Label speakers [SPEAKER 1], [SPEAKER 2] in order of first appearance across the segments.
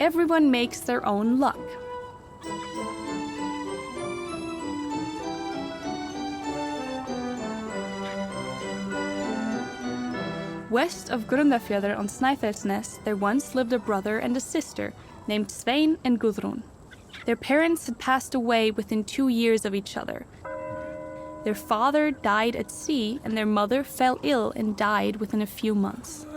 [SPEAKER 1] Everyone makes their own luck. West of Grundarfjörður on Snæfellsnes, there once lived a brother and a sister named Svein and Gudrun. Their parents had passed away within 2 years of each other. Their father died at sea, and their mother fell ill and died within a few months.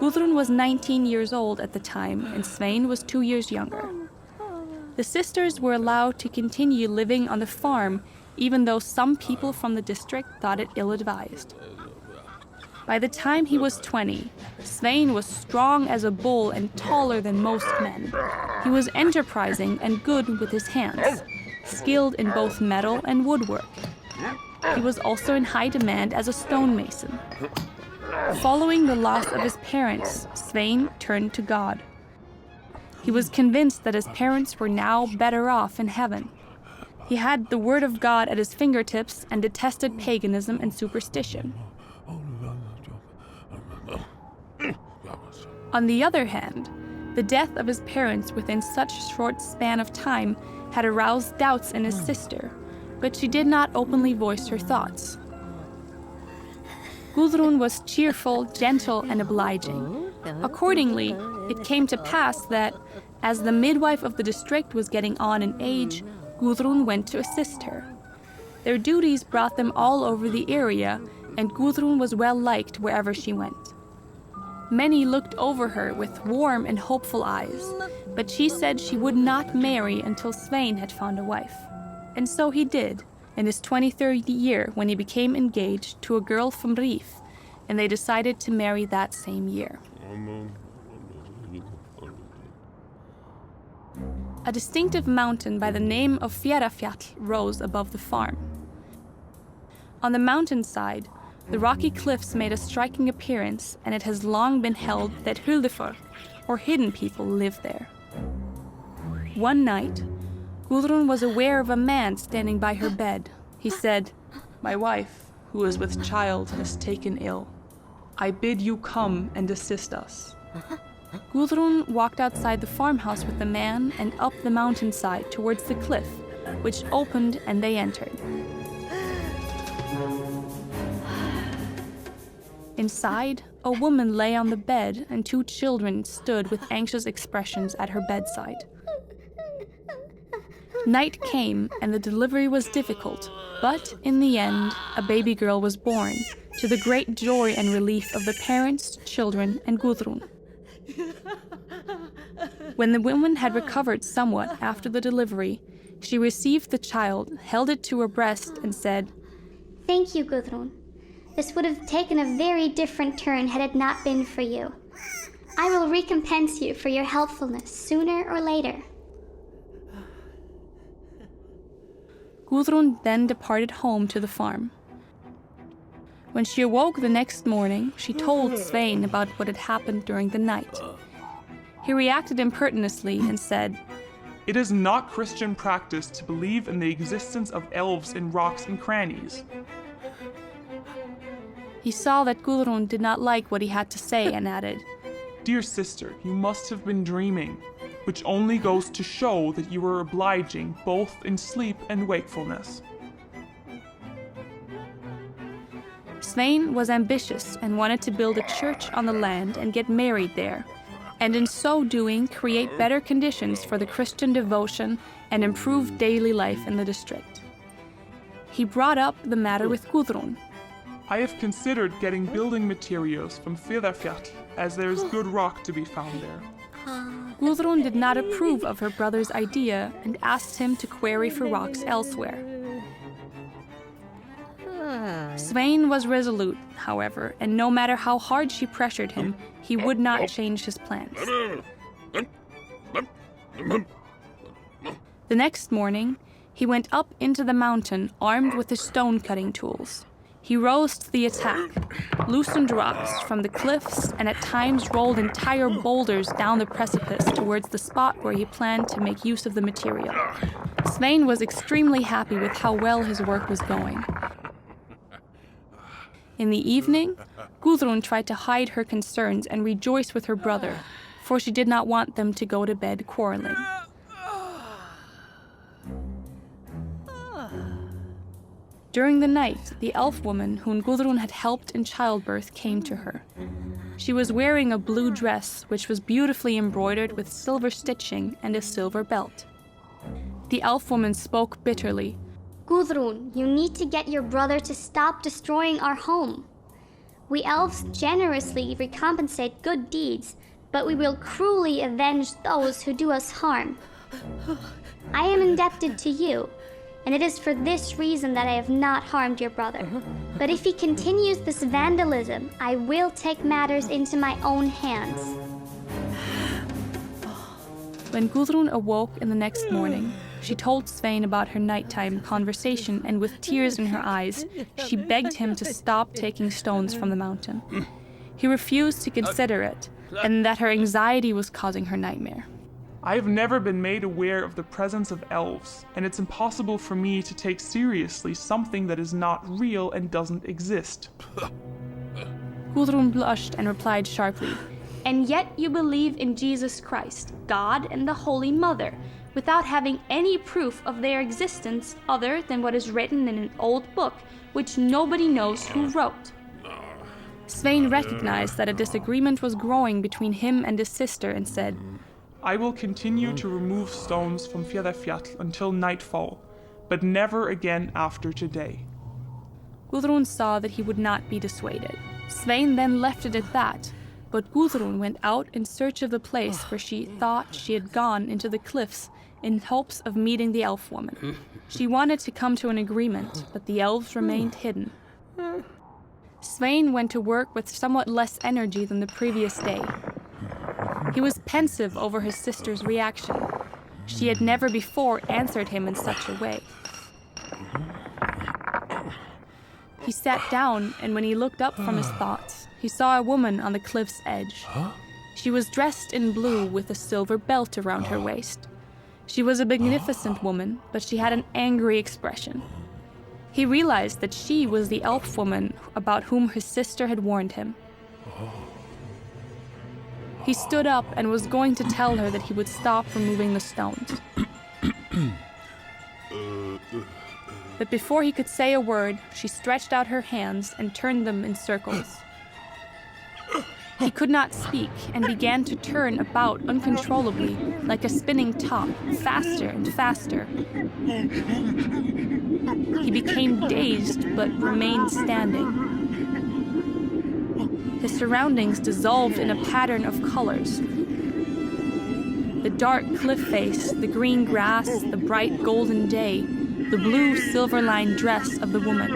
[SPEAKER 1] Gudrun was 19 years old at the time, and Svein was 2 years younger. The sisters were allowed to continue living on the farm, even though some people from the district thought it ill-advised. By the time he was 20, Svein was strong as a bull and taller than most men. He was enterprising and good with his hands, skilled in both metal and woodwork. He was also in high demand as a stonemason. Following the loss of his parents, Svein turned to God. He was convinced that his parents were now better off in heaven. He had the word of God at his fingertips and detested paganism and superstition. On the other hand, the death of his parents within such a short span of time had aroused doubts in his sister, but she did not openly voice her thoughts. Gudrun was cheerful, gentle, and obliging. Accordingly, it came to pass that, as the midwife of the district was getting on in age, Gudrun went to assist her. Their duties brought them all over the area, and Gudrun was well liked wherever she went. Many looked over her with warm and hopeful eyes, but she said she would not marry until Svein had found a wife. And so he did, in his 23rd year when he became engaged to a girl from Rif, and they decided to marry that same year. A distinctive mountain by the name of Fjarðarfjall rose above the farm. On the mountainside, the rocky cliffs made a striking appearance, and it has long been held that Huldufolk, or hidden people, live there. One night, Gudrun was aware of a man standing by her bed. He said, "My wife, who is with child, has taken ill. I bid you come and assist us." Gudrun walked outside the farmhouse with the man and up the mountainside towards the cliff, which opened and they entered. Inside, a woman lay on the bed and 2 children stood with anxious expressions at her bedside. Night came and the delivery was difficult, but in the end, a baby girl was born, to the great joy and relief of the parents, children, and Gudrun. When the woman had recovered somewhat after the delivery, she received the child, held it to her breast, and said,
[SPEAKER 2] "Thank you, Gudrun. This would have taken a very different turn had it not been for you. I will recompense you for your helpfulness sooner or later."
[SPEAKER 1] Gudrun then departed home to the farm. When she awoke the next morning, she told Svein about what had happened during the night. He reacted impertinently and said,
[SPEAKER 3] "It is not Christian practice to believe in the existence of elves in rocks and crannies."
[SPEAKER 1] He saw that Gudrun did not like what he had to say and added,
[SPEAKER 3] "Dear sister, you must have been dreaming, which only goes to show that you were obliging both in sleep and wakefulness."
[SPEAKER 1] Svein was ambitious and wanted to build a church on the land and get married there, and in so doing create better conditions for the Christian devotion and improve daily life in the district. He brought up the matter with Gudrun.
[SPEAKER 3] "I have considered getting building materials from Fjarðarfjall, as there is good rock to be found there."
[SPEAKER 1] Gudrun did not approve of her brother's idea and asked him to quarry for rocks elsewhere. Svein was resolute, however, and no matter how hard she pressured him, he would not change his plans. The next morning, he went up into the mountain armed with his stone-cutting tools. He rose to the attack, loosened rocks from the cliffs, and at times rolled entire boulders down the precipice towards the spot where he planned to make use of the material. Svein was extremely happy with how well his work was going. In the evening, Gudrun tried to hide her concerns and rejoice with her brother, for she did not want them to go to bed quarreling. During the night, the elf woman whom Gudrun had helped in childbirth came to her. She was wearing a blue dress which was beautifully embroidered with silver stitching and a silver belt. The elf woman spoke bitterly.
[SPEAKER 2] Gudrun, you need to get your brother to stop destroying our home. We elves generously recompensate good deeds, but we will cruelly avenge those who do us harm. I am indebted to you, and it is for this reason that I have not harmed your brother. But if he continues this vandalism, I will take matters into my own hands.
[SPEAKER 1] When Gudrun awoke in the next morning, she told Svein about her nighttime conversation, and with tears in her eyes, she begged him to stop taking stones from the mountain. He refused to consider it, and that her anxiety was causing her nightmare.
[SPEAKER 3] I have never been made aware of the presence of elves, and it's impossible for me to take seriously something that is not real and doesn't exist.
[SPEAKER 1] Gudrun blushed and replied sharply,
[SPEAKER 2] And yet you believe in Jesus Christ, God and the Holy Mother, without having any proof of their existence other than what is written in an old book, which nobody knows who wrote.
[SPEAKER 1] Svein recognized that a disagreement was growing between him and his sister and said,
[SPEAKER 3] I will continue to remove stones from Fjarðarfjall until nightfall, but never again after today.
[SPEAKER 1] Gudrun saw that he would not be dissuaded. Svein then left it at that, but Gudrun went out in search of the place where she thought she had gone into the cliffs in hopes of meeting the elf woman. She wanted to come to an agreement, but the elves remained hidden. Svein went to work with somewhat less energy than the previous day. He was pensive over his sister's reaction. She had never before answered him in such a way. He sat down, and when he looked up from his thoughts, he saw a woman on the cliff's edge. She was dressed in blue with a silver belt around her waist. She was a magnificent woman, but she had an angry expression. He realized that she was the elf woman about whom his sister had warned him. He stood up and was going to tell her that he would stop removing the stones. But before he could say a word, she stretched out her hands and turned them in circles. He could not speak and began to turn about uncontrollably, like a spinning top, faster and faster. He became dazed but remained standing. His surroundings dissolved in a pattern of colors. The dark cliff face, the green grass, the bright golden day, the blue silver-lined dress of the woman.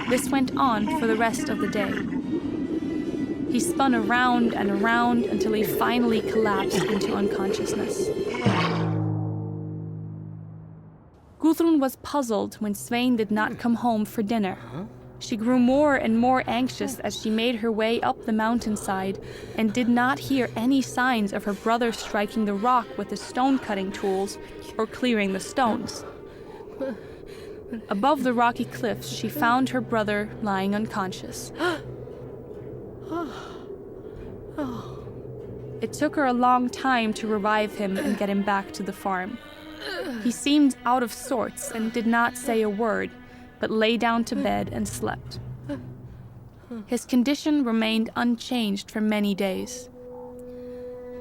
[SPEAKER 1] This went on for the rest of the day. He spun around and around until he finally collapsed into unconsciousness. Gudrun was puzzled when Svein did not come home for dinner. She grew more and more anxious as she made her way up the mountainside and did not hear any signs of her brother striking the rock with the stone-cutting tools or clearing the stones. Above the rocky cliffs, she found her brother lying unconscious. It took her a long time to revive him and get him back to the farm. He seemed out of sorts and did not say a word, but lay down to bed and slept. His condition remained unchanged for many days.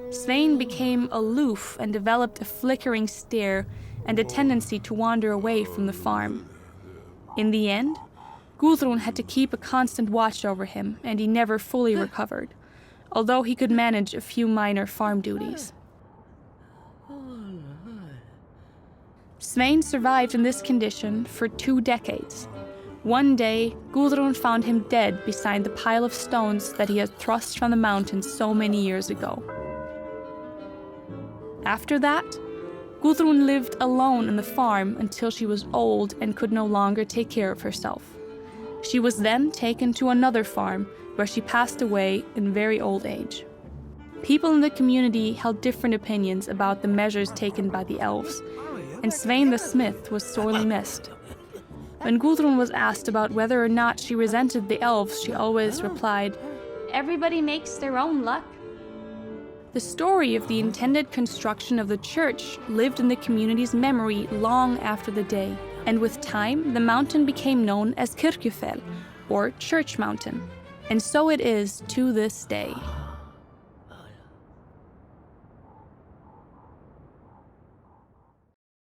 [SPEAKER 1] Svein became aloof and developed a flickering stare and a tendency to wander away from the farm. In the end, Gudrun had to keep a constant watch over him, and he never fully recovered, although he could manage a few minor farm duties. Svein survived in this condition for 2 decades. One day, Gudrun found him dead beside the pile of stones that he had thrust from the mountain so many years ago. After that, Gudrun lived alone on the farm until she was old and could no longer take care of herself. She was then taken to another farm, where she passed away in very old age. People in the community held different opinions about the measures taken by the elves, and Svein the smith was sorely missed. When Gudrun was asked about whether or not she resented the elves, she always replied,
[SPEAKER 2] Everybody makes their own luck.
[SPEAKER 1] The story of the intended construction of the church lived in the community's memory long after the day, and with time, the mountain became known as Kirkjufell, or Church Mountain. And so it is to this day.